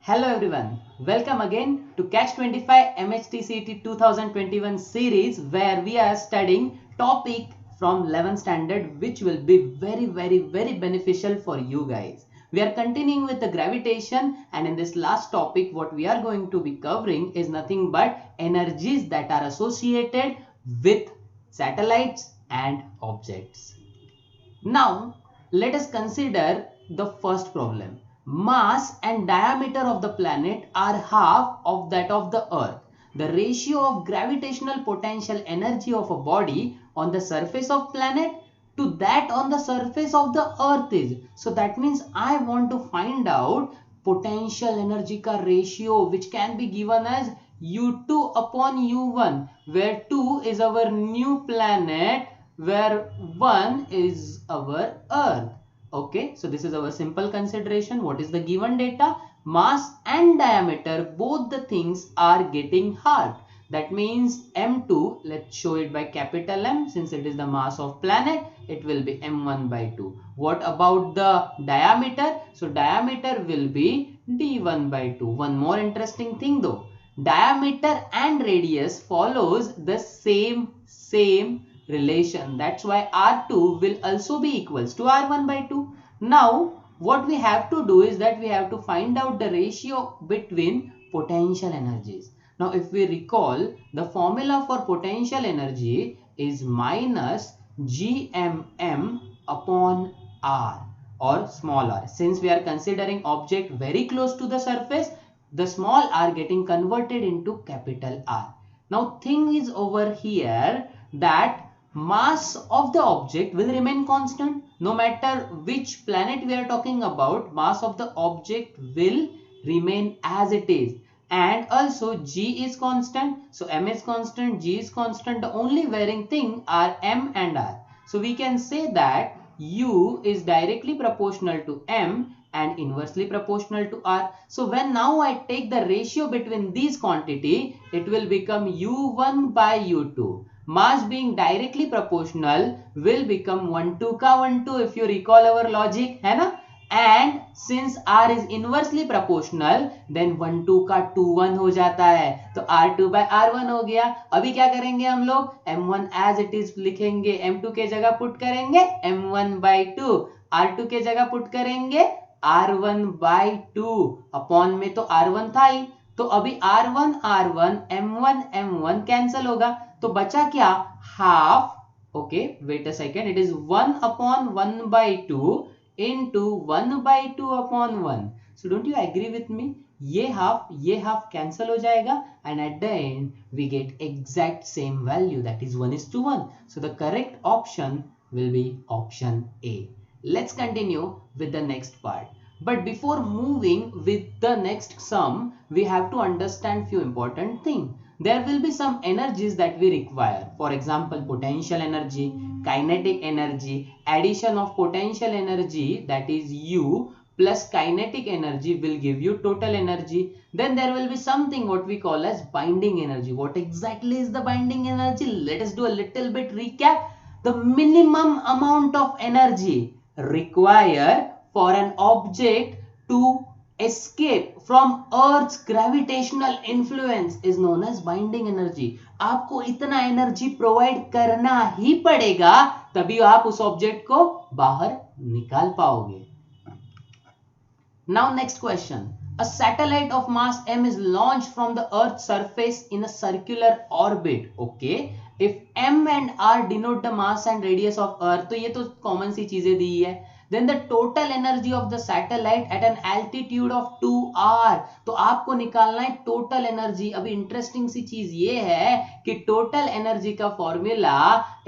Hello everyone, welcome again to Catch 25 MHTCT 2021 series where we are studying topic from 11th standard which will be very beneficial for you guys. We are continuing with the gravitation, and in this last topic what we are going to be covering is nothing but energies that are associated with satellites and objects. Now, let us consider the first problem. Mass and diameter of the planet are half of that of the Earth. The ratio of gravitational potential energy of a body on the surface of planet to that on the surface of the Earth is. So that means I want to find out potential energy ka ratio, which can be given as U2 upon U1, where 2 is our new planet, where 1 is our Earth. Okay, so this is our simple consideration. What is the given data? Mass and diameter, both the things are getting halved. That means M2, let's show it by capital M, since it is the mass of planet, it will be M1 by 2. What about the diameter? So diameter will be D1 by 2. One more interesting thing though, diameter and radius follows the same relation. That's why R2 will also be equals to R1 by 2. Now what we have to do is that we have to find out the ratio between potential energies. Now if we recall, the formula for potential energy is minus GMM upon R or small r. Since we are considering object very close to the surface, the small r getting converted into capital R. Now thing is over here that mass of the object will remain constant. No matter which planet we are talking about, mass of the object will remain as it is. And also G is constant. So M is constant, G is constant. The only varying thing are M and R. So we can say that U is directly proportional to M and inversely proportional to R. So when now I take the ratio between these quantity, it will become U1 by U2. Mass being directly proportional will become 1 2 ka 1 2, if you recall our logic, है ना? And since R is inversely proportional, then 1 2 का 2 1 हो जाता है, तो R2 by R1 हो गया. अभी क्या करेंगे हम लोग? M1 as it is लिखेंगे, M2 के जगह पुट करेंगे M1 by 2, R2 के जगह पुट करेंगे R1 by 2. अपॉन में तो R1 था ही, तो अभी R1 R1 M1 M1 cancel होगा, तो बचा क्या? Half. Okay, wait a second, it is 1 upon 1 by 2 into 1 by 2 upon 1. So don't you agree with me? ये हाफ कैंसिल हो जाएगा, and at the end we get exact same value, that is 1:1. So the correct option will be option A. Let's continue with the next part. But before moving with the next sum, we have to understand few important things. There will be some energies that we require. For example, potential energy, kinetic energy, addition of potential energy, that is U, plus kinetic energy will give you total energy. Then there will be something what we call as binding energy. What exactly is the binding energy? Let us do a little bit recap. The minimum amount of energy required for an object to escape from Earth's gravitational influence is known as binding energy. आपको इतना energy provide करना ही पड़ेगा, तभी आप उस object को बाहर निकाल पाओगे. Now next question. A satellite of mass m is launched from the Earth's surface in a circular orbit. Okay. If m and r denote the mass and radius of Earth, तो ये तो common सी चीजें दी है. Then the total energy of the satellite at an altitude of 2r. तो आपको निकालना है total energy. अभी इंटरेस्टिंग सी चीज ये है कि टोटल एनर्जी का फॉर्मूला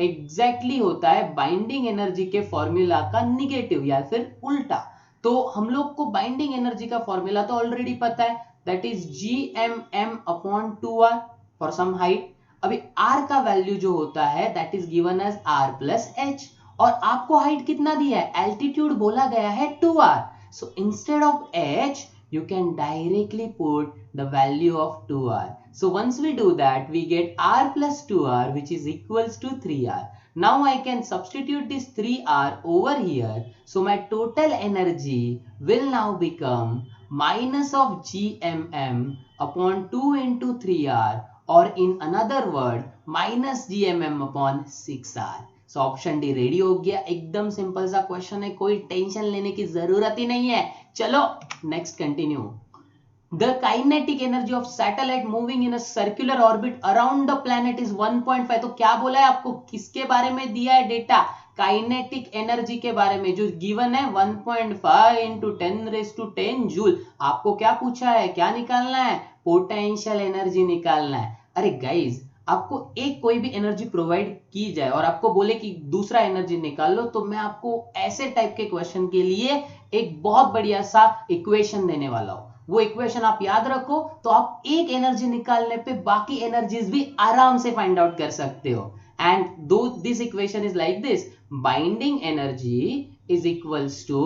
एग्जैक्टली होता है बाइंडिंग एनर्जी के फॉर्मूला का निगेटिव या फिर उल्टा. तो हम लोग को बाइंडिंग एनर्जी का फॉर्मूला तो ऑलरेडी पता है, that is GMM upon 2r for some height. अभी r का वैल्यू जो होता है that is given as r plus h, और आपको हाइट कितना दिया है? एल्टीट्यूड बोला गया है 2r. So instead of h you can directly put the value of 2r. So once we do that, we get r plus 2r, which is equals to 3r. Now I can substitute this 3r over here. So my total energy will now become minus of GMM upon 2 into 3R, or in another word minus GMM upon 6R. So option D ready हो गया। एकदम simple सा question है, कोई tension लेने की जरूरत ही नहीं है। चलो next continue. The kinetic energy of satellite moving in a circular orbit around the planet is 1.5। तो क्या बोला है आपको, किसके बारे में दिया है डेटा, काइनेटिक एनर्जी के बारे में, जो गिवन है 1.5 into 10⁻10 जूल। आपको क्या पूछा है, क्या निकालना है, पोटेंशियल एनर्जी निकालना है। अरे गाइज, आपको एक कोई भी एनर्जी प्रोवाइड की जाए और आपको बोले कि दूसरा एनर्जी निकाल लो, तो मैं आपको ऐसे टाइप के क्वेश्चन के लिए एक बहुत बढ़िया सा इक्वेशन देने वाला हूं। वो इक्वेशन आप याद रखो, तो आप एक एनर्जी निकालने पे बाकी एनर्जीज भी आराम से फाइंड आउट कर सकते हो। And though this equation is like this, binding energy is equals to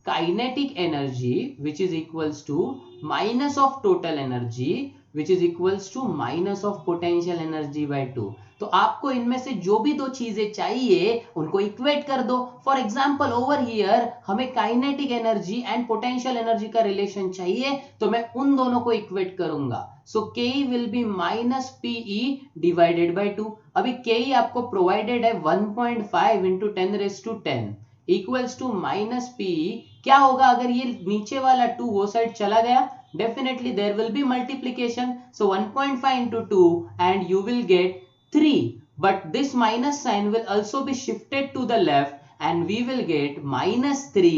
kinetic energy which is equals to minus of total energy which is equals to minus of potential energy by 2। तो आपको इनमें से जो भी दो चीजें चाहिए उनको इक्वेट कर दो। फॉर एग्जांपल ओवर हियर हमें kinetic energy and potential energy का रिलेशन चाहिए, तो मैं उन दोनों को इक्वेट करूंगा। So K will be minus PE divided by 2। अभी के आपको प्रोवाइडेड है 1.5 into 10⁻10 equals to minus PE. क्या होगा अगर ये नीचे वाला 2 वो साइड चला गया, definitely there will be multiplication, so 1.5 into 2 and you will get 3, but this minus sign will also be shifted to the left and we will get minus 3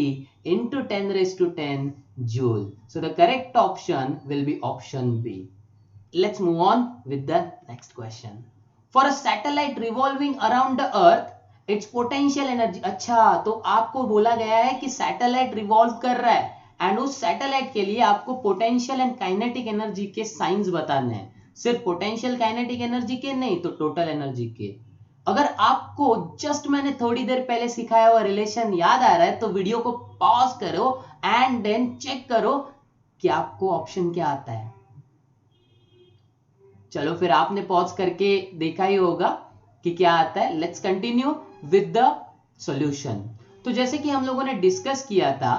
into 10⁻10 joule. So the correct option will be option B. Let's move on with the next question. For a satellite revolving around the earth, its potential energy, अच्छा तो आपको बोला गया है कि satellite revolve कर रहा है एंड उस सैटेलाइट के लिए आपको पोटेंशियल एंड काइनेटिक एनर्जी के साइंस बताने हैं। सिर्फ पोटेंशियल काइनेटिक एनर्जी के नहीं, तो टोटल एनर्जी के। अगर आपको जस्ट मैंने थोड़ी देर पहले सिखाया हुआ रिलेशन याद आ रहा है, तो वीडियो को पॉज करो एंड देन चेक करो कि आपको ऑप्शन क्या आता है। चलो फिर आपने पॉज करके देखा ही होगा कि क्या आता है। Let's continue with the solution. तो जैसे कि हम लोगों ने डिस्कस किया था,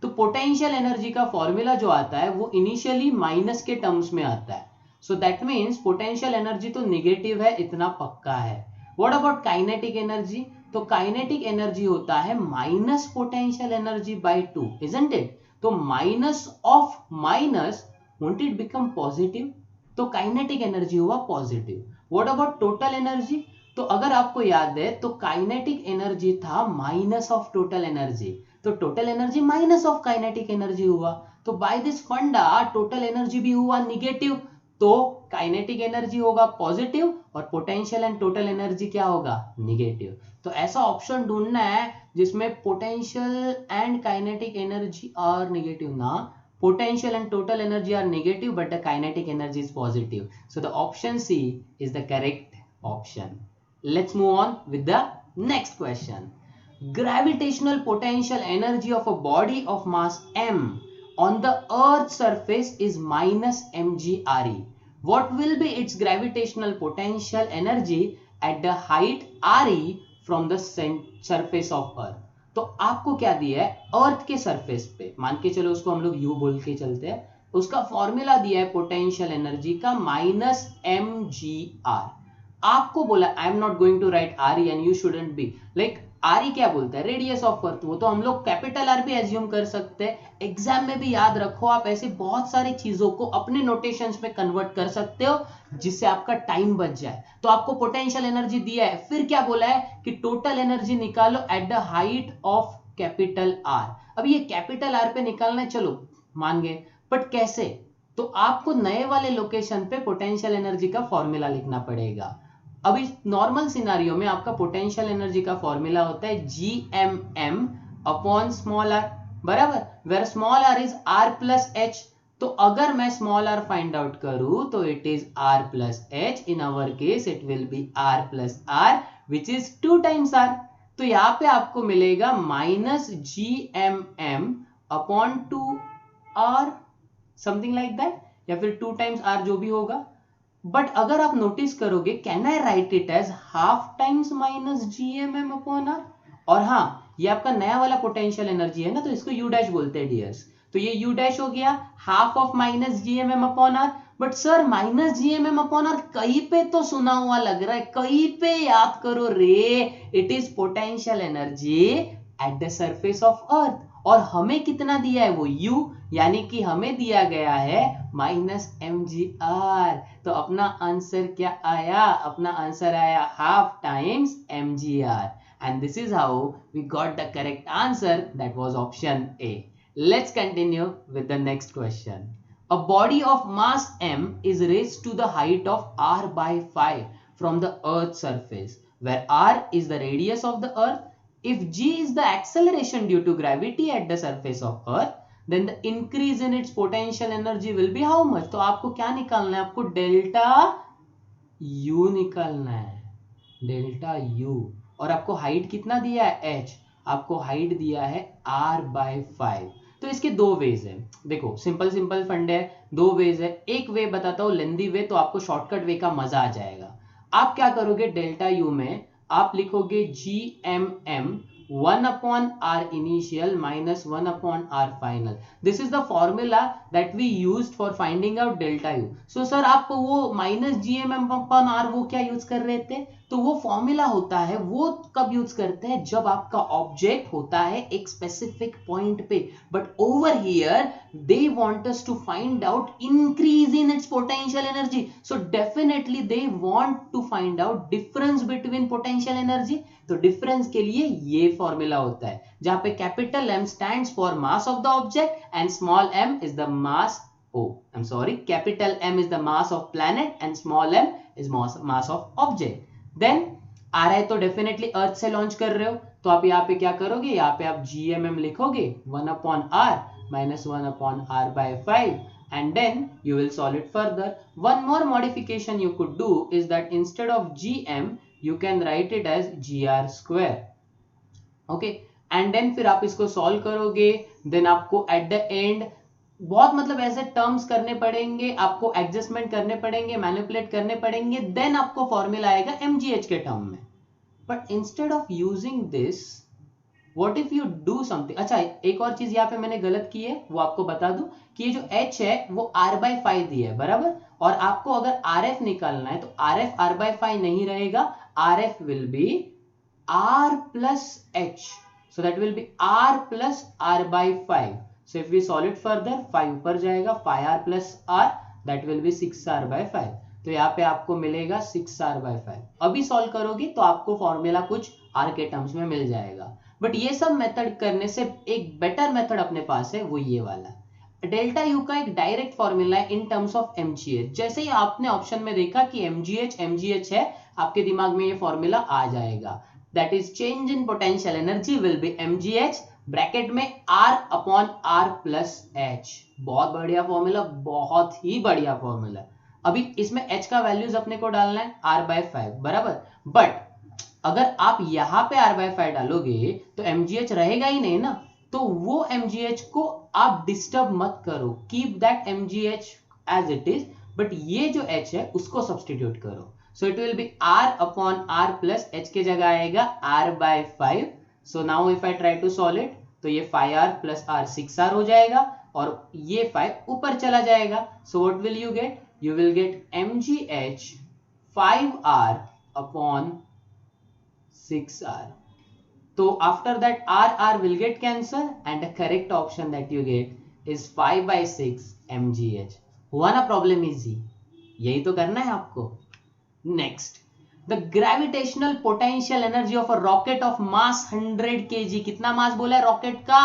तो पोटेंशियल एनर्जी का फॉर्मूला जो आता है वो इनिशियली माइनस के टर्म्स में आता है। So that means potential energy तो नेगेटिव है, इतना पक्का है। What about kinetic energy? तो काइनेटिक एनर्जी होता है minus potential energy by 2, isn't it? तो minus of minus, won't it become positive? तो काइनेटिक एनर्जी हुआ positive. What about total energy? तो अगर आपको याद है तो काइनेटिक एनर्जी था माइनस ऑफ टोटल एनर्जी, तो total energy minus of kinetic energy हुआ। तो bye this funda total energy भी हुआ निगेटिव, तो काइनेटिक एनर्जी होगा पॉजिटिव और पोटेंशियल एंड टोटल एनर्जी क्या होगा, निगेटिव। तो ऐसा ऑप्शन ढूंढना है जिसमें potential and kinetic energy are negative, ना potential and total energy are negative but the kinetic energy is positive. So the option C is the correct option. Let's move on with the next question. Gravitational potential energy of a body of mass m on the earth's surface is minus mgre. What will be its gravitational potential energy at the height re from the surface of earth? तो आपको क्या दिया है, अर्थ के surface पे, मान के चलो उसको हम लोग यू बोल के चलते हैं, उसका फॉर्मूला दिया है पोटेंशियल एनर्जी का माइनस mgr। आपको बोला I am not going to write R and you shouldn't be like R क्या बोलता है, रेडियस ऑफ अर्थ। वो तो हम लोग कैपिटल आर भी एज्यूम कर सकते हैं। एग्जाम में भी याद रखो, आप ऐसे बहुत सारी चीजों को अपने नोटेशंस में कन्वर्ट कर सकते हो जिससे आपका टाइम बच जाए। तो आपको पोटेंशियल एनर्जी दिया है, फिर क्या बोला है कि टोटल एनर्जी निकालो at the height of capital R. अब ये कैपिटल आर पे निकालना है, चलो मान गए, बट कैसे? तो आपको नए वाले लोकेशन पे पोटेंशियल एनर्जी का फॉर्मूला लिखना पड़ेगा। अभी नॉर्मल सिनारियो में आपका पोटेंशियल एनर्जी का फॉर्मूला होता है GMM अपॉन स्मॉल r, बराबर, where small r is r plus h। तो अगर मैं स्मॉल r फाइंड आउट करूं तो it is r plus h, in our case it will be r plus r which is 2 times r। तो यहाँ पे आपको मिलेगा minus GMM upon 2r, something like that, या फिर 2 टाइम्स r जो भी होगा। बट अगर आप नोटिस करोगे, can I write it as half times minus GMM upon r? और हाँ, ये आपका नया वाला पोटेंशियल एनर्जी है ना, तो इसको U डैश बोलते हैं डियर्स। तो ये u डैश हो गया half of minus G M M upon R. But sir minus G M M upon R कहीं पे तो सुना हुआ लग रहा है, कहीं पे याद करो रे। It is potential energy at the surface of अर्थ, और हमें कितना दिया है वो u, यानी कि हमें दिया गया है माइनस एम जी आर। तो अपना आंसर क्या आया, अपना आंसर आया half times M G R, and this is how we got the correct answer, that was option A. Let's continue with the next question. A body of mass m is raised to the height of r by 5 from the earth's surface, where r is the radius of the earth. If g is the acceleration due to gravity at the surface of earth, then the increase in its potential energy will be how much? तो आपको क्या निकालना है, आपको delta u निकालना है, delta u। और आपको हाइट कितना दिया है h, आपको हाइट दिया है r बाय 5। तो इसके दो वेज है, देखो सिंपल सिंपल फंड है, दो वेज है। एक वे बताता हूँ लेंदी वे, तो आपको शॉर्टकट वे का मजा आ जाएगा। आप क्या करोगे, डेल्टा u में आप लिखोगे G M M 1 upon r initial minus 1 upon r final. This is the formula that we used for finding out delta u. So sir आप वो minus gmm upon r वो क्या यूज कर रहे थे, तो वो फॉर्मूला होता है, वो कब यूज करते हैं, जब आपका ऑब्जेक्ट होता है एक स्पेसिफिक पॉइंट पे। But over here they want us to find out increase in its potential energy, so definitely they want to find out difference between potential energy. तो डिफरेंस के लिए ये फॉर्मूला होता है, जहां पे capital M stands for mass of the object and small m is the mass, capital M is the mass of planet and small m is mass of object. Then आ रहा है तो डेफिनेटली अर्थ से launch कर रहे हो, तो आप यहाँ पे क्या करोगे, यहाँ पे आप GMM लिखोगे 1 upon r minus 1 upon r by 5, and then you will solve it further. One more modification you could do is that instead of GM you can write it as GR square. Okay, and then फिर आप इसको solve करोगे, then आपको at the end बहुत मतलब ऐसे terms करने पड़ेंगे, आपको एडजस्टमेंट करने पड़ेंगे, मैनिपुलेट करने पड़ेंगे, देन आपको फॉर्मूला आएगा mgh के टर्म में। But instead of using this what if you do something. अच्छा एक और चीज यहाँ पे मैंने गलत की है, वो आपको बता दूं कि ये जो h है वो r by 5 दिया है, बराबर। और आपको अगर rf निकालना है तो rf r by 5 नहीं रहेगा, rf will be r plus h, so that will be r plus r by 5. So if we solve it further, 5 ऊपर जाएगा, 5r plus r, that will be 6r by 5. तो यहाँ पे आपको मिलेगा 6r by 5। अभी सॉल्व करोगे तो आपको फॉर्मूला कुछ r के टर्म्स में मिल जाएगा। बट ये सब मेथड करने से एक बेटर मेथड अपने पास है, वो ये वाला। डेल्टा यू का एक डायरेक्ट फॉर्मूला है इन टर्म्स ऑफ mgh। जैसे ही आपने ऑप्शन में देखा कि mgh है, आपके दिमाग में ये फॉर्मूला आ जाएगा, that is change in potential energy will B mgh bracket में r upon r plus h। बहुत बढ़िया फॉर्मूला, बहुत ही बढ़िया फॉर्मूला। अभी इसमें h का वैल्यूज अपने को डालना है r by 5, बराबर। बट अगर आप यहाँ पे r by 5 डालोगे तो mgh रहेगा ही नहीं ना, तो वो mgh को आप डिस्टर्ब मत करो, keep that mgh as it is, but ये जो h है उसको सब्सटीट्यूट करो। So it will be r upon r plus h के जगह आएगा r by 5। So now if I try to solve it, तो ये 5r plus r 6r हो जाएगा, और ये 5 ऊपर चला जाएगा। So what will you get? You will get mgh 5r upon 6r. So after that r will get cancel, and the correct option that you get is 5 by 6 mgh. हुआ ना problem easy, यही तो करना है आपको। Next, The gravitational potential energy of a rocket of mass 100 kg। कितना मास बोला है रॉकेट का?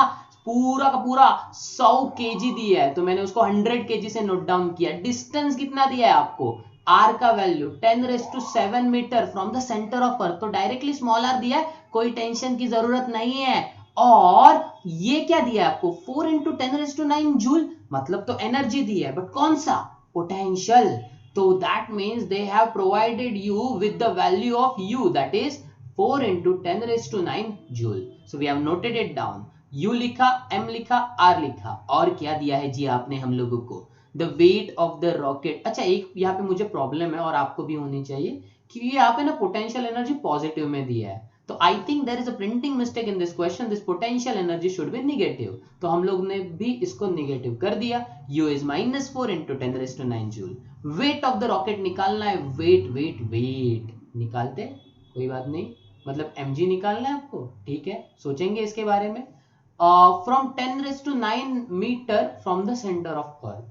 पूरा का पूरा 100 kg दिया है, तो मैंने उसको 100 kg से नोट डाउन किया। डिस्टेंस कितना दिया है आपको, r का value 10⁷ metre from the centre of earth, तो डायरेक्टली स्मॉल r दिया है, कोई टेंशन की जरूरत नहीं है। और ये क्या दिया है आपको, 4 × 10⁹ जूल, मतलब तो एनर्जी दी है, बट कौन सा, potential. So that means they have provided you with the value of u, that is 4 × 10⁹ joule. So we have noted it down. u लिखा, m लिखा, r लिखा, और क्या दिया है जी आपने हम लोगों को, the weight of the rocket। अच्छा एक यहाँ पे मुझे प्रॉब्लम है और आपको भी होनी चाहिए कि यहाँ पे ना पोटेंशियल एनर्जी पॉजिटिव में दिया है, तो I think there is a printing mistake in this question, this potential energy should be negative, तो हम लोग ने भी इसको निगेटिव कर दिया। U is -4 into 10⁹ joule. Weight of the rocket निकालना है, वेट वेट वेट निकालते, कोई बात नहीं, मतलब mg निकालना है आपको, ठीक है, सोचेंगे इसके बारे में। From 10⁹ metre from the centre of earth,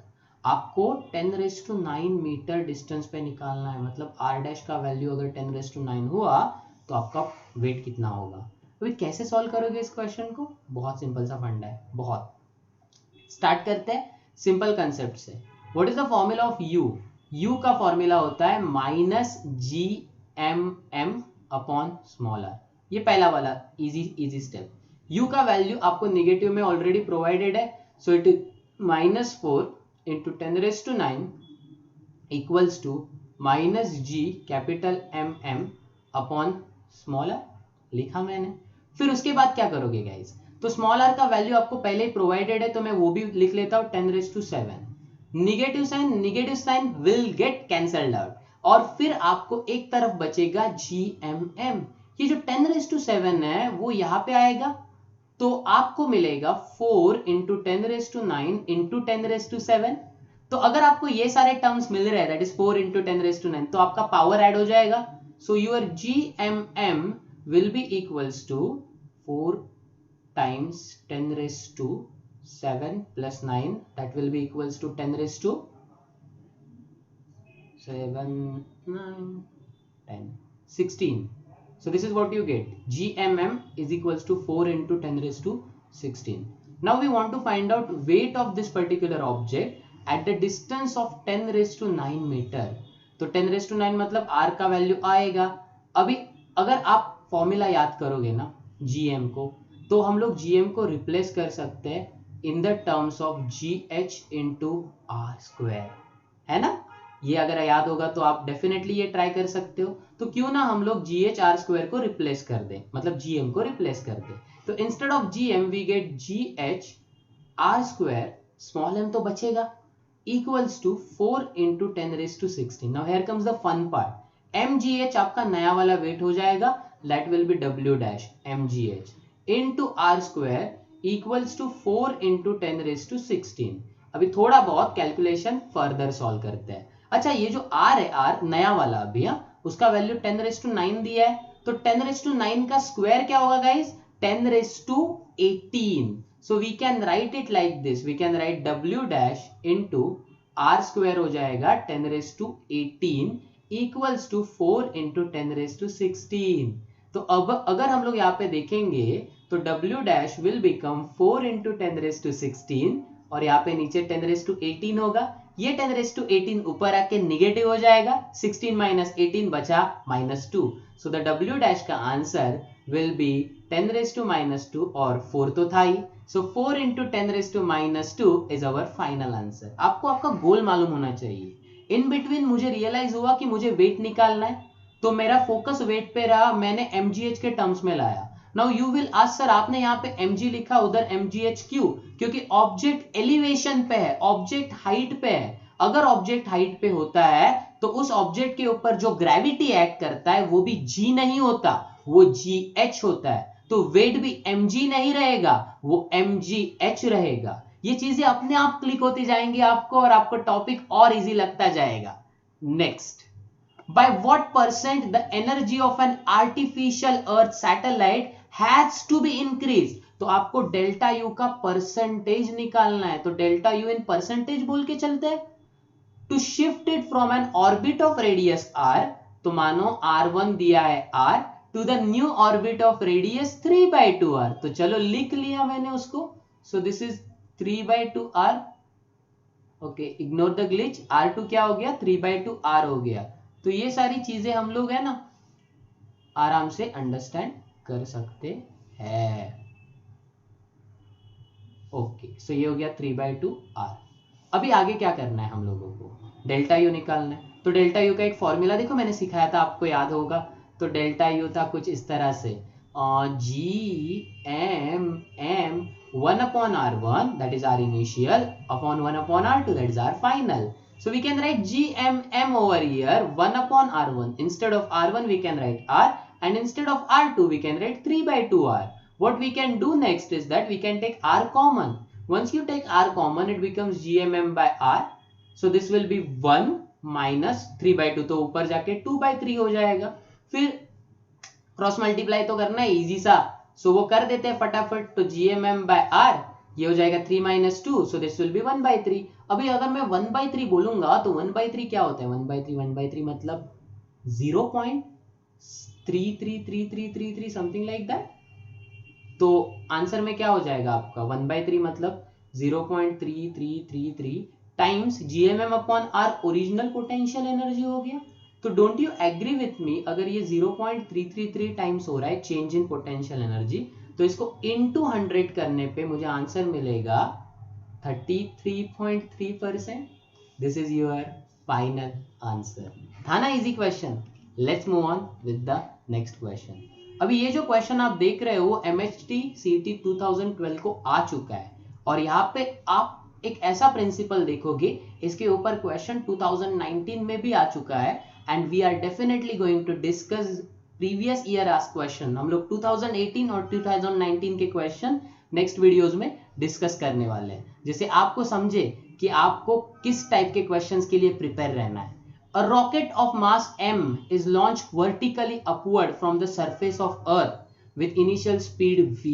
आपको 10⁹ मीटर डिस्टेंस पे निकालना है, मतलब r डैश का वैल्यू अगर 10⁹ हुआ तो आपका वेट कितना होगा। अभी कैसे सॉल्व करोगे इस क्वेश्चन को, बहुत सिंपल सा फंडा है, बहुत। स्टार्ट करते हैं सिंपल कंसेप्ट से। What is the formula of u? u का फॉर्मूला होता है -gmm अपॉन स्मॉल r, ये पहला वाला इजी स्टेप। u का वैल्यू आपको निगेटिव में ऑलरेडी प्रोवाइडेड है, so it is -4 into 10⁹ equals to -g capital MM upon small r, लिखा मैंने। फिर उसके बाद क्या करोगे गाइस, तो स्मॉल r का वैल्यू आपको पहले ही प्रोवाइडेड है, तो मैं वो भी लिख लेता हूं 10⁻⁷। Negative sign will get cancelled out, और फिर आपको एक तरफ बचेगा gmm। ये जो 10⁻⁷ है वो यहाँ पे आएगा, तो आपको मिलेगा 4 into 10⁹ into 10⁻⁷। तो अगर आपको ये सारे टर्म्स मिल रहे हैं, दैट इज 4 into 10⁻⁹, तो आपका पावर ऐड हो जाएगा। So your gmm will be equals to 4 times 10⁻⁷ plus 9, that will be equals to 10⁻⁷, 7, 9, 10, 16. So this is what you get, gmm is equals to 4 into 10⁻�XVI. Now we want to find out weight of this particular object at the distance of 10⁹ meter. तो 10⁹ मतलब r का value आएगा। अभी अगर आप formula याद करोगे ना gm को, तो हम लोग gm को रिप्लेस कर सकते हैं in the terms of gh into r², है ना। ये अगर याद होगा तो आप डेफिनेटली ये ट्राई कर सकते हो। तो क्यों ना हम लोग gh r² को रिप्लेस कर दें, मतलब gm को रिप्लेस कर दें। तो instead of gm we get gh r², small m तो बचेगा, equals to 4 into 10⁻�XVI. Now here comes the fun part. mgh आपका नया वाला वेट हो जाएगा, that will be w dash mgh into r² equals to 4 into 10⁻�XVI. अभी थोड़ा बहुत कैलकुलेशन फर्दर सॉल्व करते हैं। अच्छा, ये जो r है, r नया वाला अभी, उसका वैल्यू 10⁻⁹ दिया है, तो 10⁻⁹ का स्क्वायर क्या होगा guys, 10⁻18. So we can write it like this, we can write w dash into r² हो जाएगा 10⁻18 equals to 4 into 10⁻16. तो अब अगर हम लोग यहाँ पे देखेंगे तो w dash will become 4 into 10⁻16 और यहाँ पे नीचे 10⁻18 होगा। ये 10⁻18 ऊपर आके निगेटिव हो जाएगा, 16 minus 18 बचा -2. So the w dash का आंसर will be 10⁻², और 4 तो था ही, so 4 into 10⁻² is our final answer. आपको आपका गोल मालूम होना चाहिए। इन बिटवीन मुझे रियलाइज हुआ कि मुझे वेट निकालना है, तो मेरा फोकस वेट पे रहा, मैंने mgh के टर्म्स में लाया। Now you will ask sir आपने यहाँ पे mg लिखा, उधर mgh क्यों? क्योंकि ऑब्जेक्ट एलिवेशन पे है, ऑब्जेक्ट हाइट पे है। अगर ऑब्जेक्ट हाइट पे होता है तो उस ऑब्जेक्ट के ऊपर जो ग्रेविटी एक्ट करता है वो भी g नहीं होता, वो gh होता है। तो वेट भी mg नहीं रहेगा, वो mgh रहेगा। ये चीजें अपने आप क्लिक होती जाएंगी आपको, और आपको टॉपिक और इजी लगता जाएगा। Next, by what percent the energy of an artificial earth satellite has to be increased? तो आपको डेल्टा यू का परसेंटेज निकालना है, तो डेल्टा यू इन परसेंटेज बोल के चलते हैं। To shift it from an orbit of radius r, तो मानो r1 दिया है r, to the new orbit of radius 3/2r, तो चलो लिख लिया मैंने उसको। So this is 3/2r, okay, ignore the glitch, r2 क्या हो गया, 3/2r हो गया। तो ये सारी चीजें हम लोग है ना आराम से अंडरस्टैंड कर सकते हैं। ओके, सो ये हो गया 3/2r। अभी आगे क्या करना है हम लोगों को, डेल्टा यू निकालना है। तो डेल्टा यू का एक फॉर्मूला देखो मैंने सिखाया था, आपको याद होगा। तो डेल्टा यू था कुछ इस तरह से, gmm 1/r1 that is our initial upon 1/r2 that is our final. So we can write gmm over here 1/r1. Instead of r1 we can write r, and instead of R2 we can write 3 by 2R. What we can do next is that we can take R common. Once you take R common, it becomes GMM by R. So this will be 1 minus 3 by 2, तो ऊपर जाके 2 by 3 हो जाएगा. फिर cross multiply तो करना है, easy सा, सो वो कर देते हैं फटाफट. तो GMM by R ये हो जाएगा 3 minus 2, so this will be 1 by 3. अभी अगर मैं 1 by 3 बोलूंगा तो 1 by 3 क्या होता है? 1 by 3 मतलब 0.333333 समथिंग लाइक दैट. तो आंसर में क्या हो जाएगा आपका? 1 by 3 मतलब 0.3333 times GMM upon R original potential energy हो गया. तो don't you agree with me, अगर ये 0.333 टाइम्स हो रहा है चेंज इन पोटेंशियल एनर्जी, तो इसको इनटू 100 करने पे मुझे आंसर मिलेगा 33.3%. This is your final answer. था ना easy question? Let's move on with the next question. अभी ये जो क्वेश्चन आप देख रहे हो MHT CET 2012 को आ चुका है, और यहाँ पे आप एक ऐसा प्रिंसिपल देखोगे, इसके ऊपर क्वेश्चन 2019 में भी आ चुका है, and we are definitely going to discuss previous year asked question. हम लोग 2018 और 2019 के क्वेश्चन नेक्स्ट वीडियोस में डिस्कस करने वाले हैं, जिससे आपको समझे कि आपको किस टाइप के क्वेश्चंस के लिए प्रिपेयर रहना है. A rocket of mass m is launched vertically upward from the surface of Earth with initial speed v.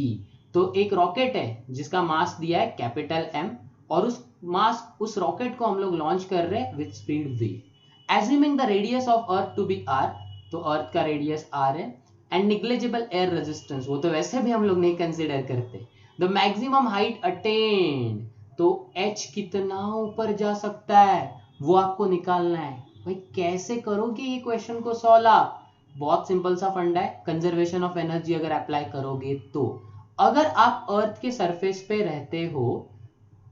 तो एक रॉकेट है जिसका मास दिया है कैपिटल M, और उस रॉकेट को हम लोग लॉन्च कर रहे हैं with speed v. Assuming the radius of Earth to be r, तो अर्थ का रेडियस r है, एंड निग्लिजिबल एयर रेजिस्टेंस, वो तो वैसे भी हम लोग नहीं कंसिडर करते. द मैक्सिमम हाइट अटेन्ड, तो h कितना ऊपर जा सकता है वो आपको निकालना है. भाई कैसे करोगे ये क्वेश्चन को सॉल्व आप? बहुत सिंपल सा फंडा है. कंजर्वेशन ऑफ एनर्जी अगर अप्लाई करोगे तो, अगर आप अर्थ के सरफेस पे रहते हो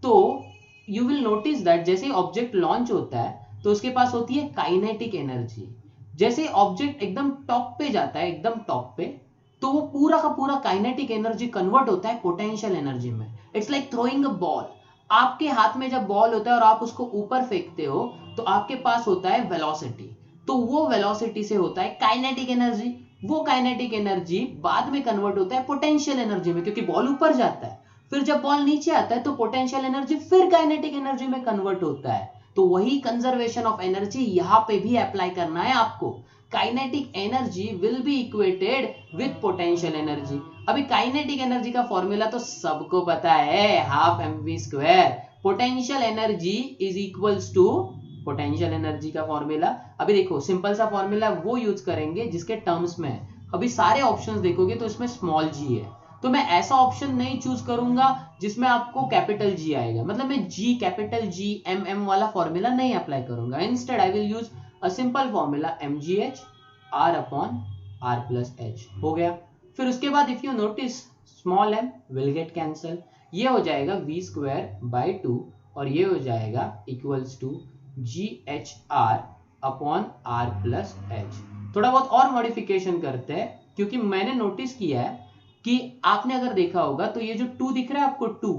तो यू विल नोटिस दैट जैसे ऑब्जेक्ट लॉन्च होता है तो उसके पास होती है काइनेटिक एनर्जी. जैसे ऑब्जेक्ट एकदम टॉप पे जाता है, एकदम टॉप पे, तो वो पूरा का पूरा काइनेटिक एनर्जी कन्वर्ट होता है पोटेंशियल एनर्जी में. It's like throwing a ball. आपके हाथ में जब बॉल होता है और आप उसको ऊपर फेंकते हो तो आपके पास होता है वेलोसिटी, तो वो वेलोसिटी से होता है काइनेटिक एनर्जी. वो काइनेटिक एनर्जी बाद में कन्वर्ट होता है पोटेंशियल एनर्जी में, क्योंकि बॉल ऊपर जाता है. फिर जब बॉल नीचे आता है तो पोटेंशियल एनर्जी फिर काइनेटिक एनर्जी में कन्वर्ट होता है. तो वही कंजर्वेशन ऑफ एनर्जी यहाँ पे भी अप्लाई करना है आपको. Kinetic energy will be equated with potential energy. अभी काइनेटिक एनर्जी का फॉर्मूला तो सबको पता है, half mv². Potential energy is equals to potential energy का फॉर्मूला. अभी देखो सिंपल सा फॉर्मूला वो यूज करेंगे जिसके टर्म्स में है. अभी सारे ऑप्शंस देखोगे तो इसमें स्मॉल g है, तो मैं ऐसा ऑप्शन नहीं चूज करूंगा जिसमें आपको कैपिटल G आएगा. मतलब मैं G कैपिटल G mm वाला फॉर्मूला नहीं अप्लाई करूंगा. Instead I will use a simple formula mgh r upon r plus h. हो गया. फिर उसके बाद if you notice small m will get cancel. ये हो जाएगा v² बाई 2 और ये हो जाएगा equals to ghr upon r plus h. थोड़ा बहुत और मॉडिफिकेशन करते हैं, क्योंकि मैंने नोटिस किया है कि आपने अगर देखा होगा तो ये जो 2 दिख रहा है आपको 2,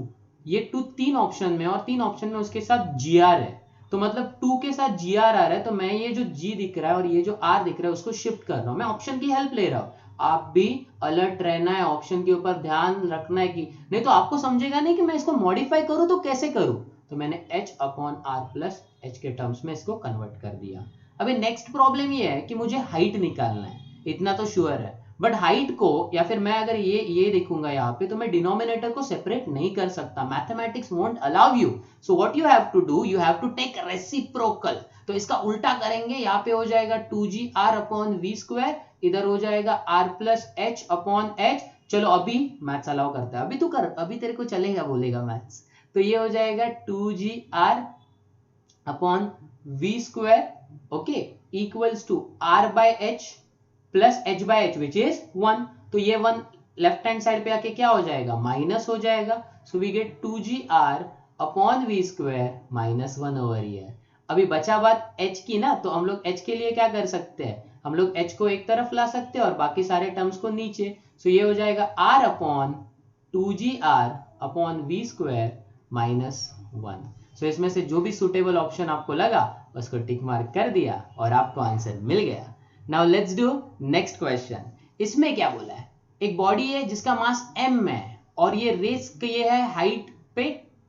ये 2 3 ऑप्शन में, और 3 ऑप्शन में उसके साथ gr है. तो मतलब 2 के साथ gr आ रहा है, तो मैं ये जो g दिख रहा है और ये जो r दिख रहा है उसको शिफ्ट कर रहा हूं. मैं ऑप्शन की हेल्प ले रहा हूं. आप भी अलर्ट रहना है, ऑप्शन के ऊपर ध्यान रखना है, कि नहीं तो आपको समझेगा नहीं कि मैं इसको मॉडिफाई करूं तो कैसे करूं. तो मैंने h upon r plus h के टर्म्स में इसको कन्वर्ट कर दिया. अभी नेक्स्ट प्रॉब्लम ये है कि मुझे हाइट निकालना है, इतना तो श्योर है. बट हाइट को, या फिर मैं अगर ये देखूंगा यहाँ पे, तो मैं डिनोमिनेटर को सेपरेट नहीं कर सकता. Mathematics won't allow you. So what you have to do, you have to take reciprocal. तो इसका उल्टा करेंगे. यहाँ पे हो जाएगा 2gr अपॉन v², इधर हो जाएगा r plus h upon h. चलो अभी मैथ्स अलाउ करता है, अभी तू कर, अभी तेरे को चलेगा बोलेगा मैथ्स. तो ये हो जाएगा 2gr upon v², okay, equals to r by h plus h by h which is 1. तो ये 1 लेफ्ट हैंड साइड पे आके क्या हो जाएगा, माइनस हो जाएगा. So we get 2gr upon v² minus 1 over here. अभी बचा बात h की ना, तो हम लोग h के लिए क्या कर सकते हैं, हम लोग h को एक तरफ ला सकते हैं और बाकी सारे टर्म्स को नीचे. सो ये हो जाएगा r upon 2gr upon v² minus 1. सो इसमें से जो भी सुटेबल ऑप्शन आपको लगा उसको टिक मार्क कर दिया और आपको आंसर मिल गया. Now let's do next question. इसमें क्या बोला है, एक बॉडी है जिसका मास m है और ये रेस ये है हाइट पे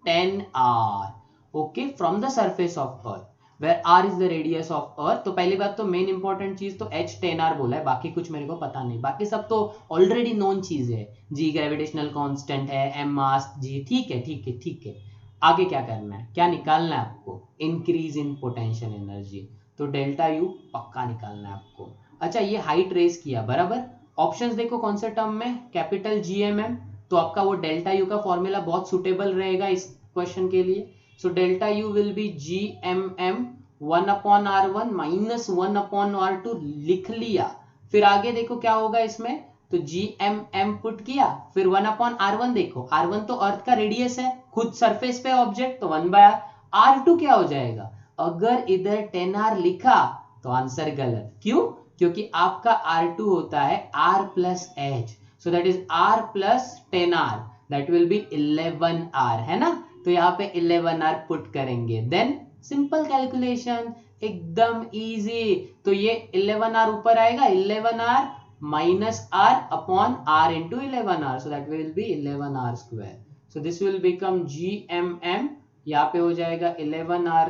10r, okay, from the surface of earth where r is the radius of earth. तो पहली बात तो मेन इंपॉर्टेंट चीज तो h 10r बोला है, बाकी कुछ मेरे को पता नहीं, बाकी सब तो ऑलरेडी नोन चीज है, g ग्रेविटेशनल कांस्टेंट है, m मास g, ठीक है ठीक है ठीक है। आगे क्या करना है, क्या निकालना है आपको, इंक्रीज इन पोटेंशियल एनर्जी, तो डेल्टा यू पक्का निकालना है आपको। अच्छा ये हाइट रेस किया बराबर, ऑप्शंस देखो कौन से टर्म में, कैपिटल GMM, तो आपका वो डेल्टा यू का फॉर्मूला बहुत सुटेबल रहेगा इस क्वेश्चन के लिए। So delta U will be GMM 1/r1 minus 1/r2 लिख लिया। फिर आगे देखो क्या होगा इसमें, तो GMM पुट किया, फिर 1/r1 देखो, r1 तो अर्थ का रेडियस है, खुद सरफेस पे ऑब्जेक्ट, तो 1/r, r2 क्या हो जाएगा, अगर इधर 10r लिखा तो आंसर गलत, क्यों, क्योंकि आपका r2 होता है r plus h, so that is r plus 10r, that will be 11r, है ना, तो यहाँ पे 11r पुट करेंगे, देन सिंपल कैलकुलेशन, एकदम इजी, तो ये 11r ऊपर आएगा, 11r minus r upon r into 11r, so that will be 11r square, so this will become GMM, यहाँ पे हो जाएगा 11r,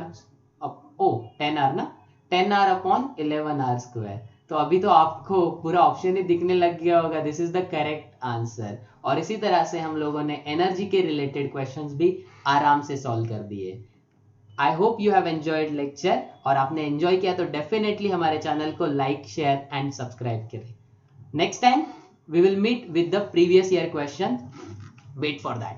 ओ 10r ना, 10r अपॉन 11r स्क्वायर। तो अभी तो आपको पूरा ऑप्शन ही दिखने लग गया होगा, this is the correct answer. और इसी तरह से हम लोगों ने एनर्जी के रिलेटेड क्वेश्चंस भी आराम से सॉल्व कर दिए। I hope you have enjoyed lecture, और आपने एंजॉय किया तो डेफिनेटली हमारे चैनल को लाइक शेयर एंड सब्सक्राइब करें। Next time we will meet with the previous year question, wait for that.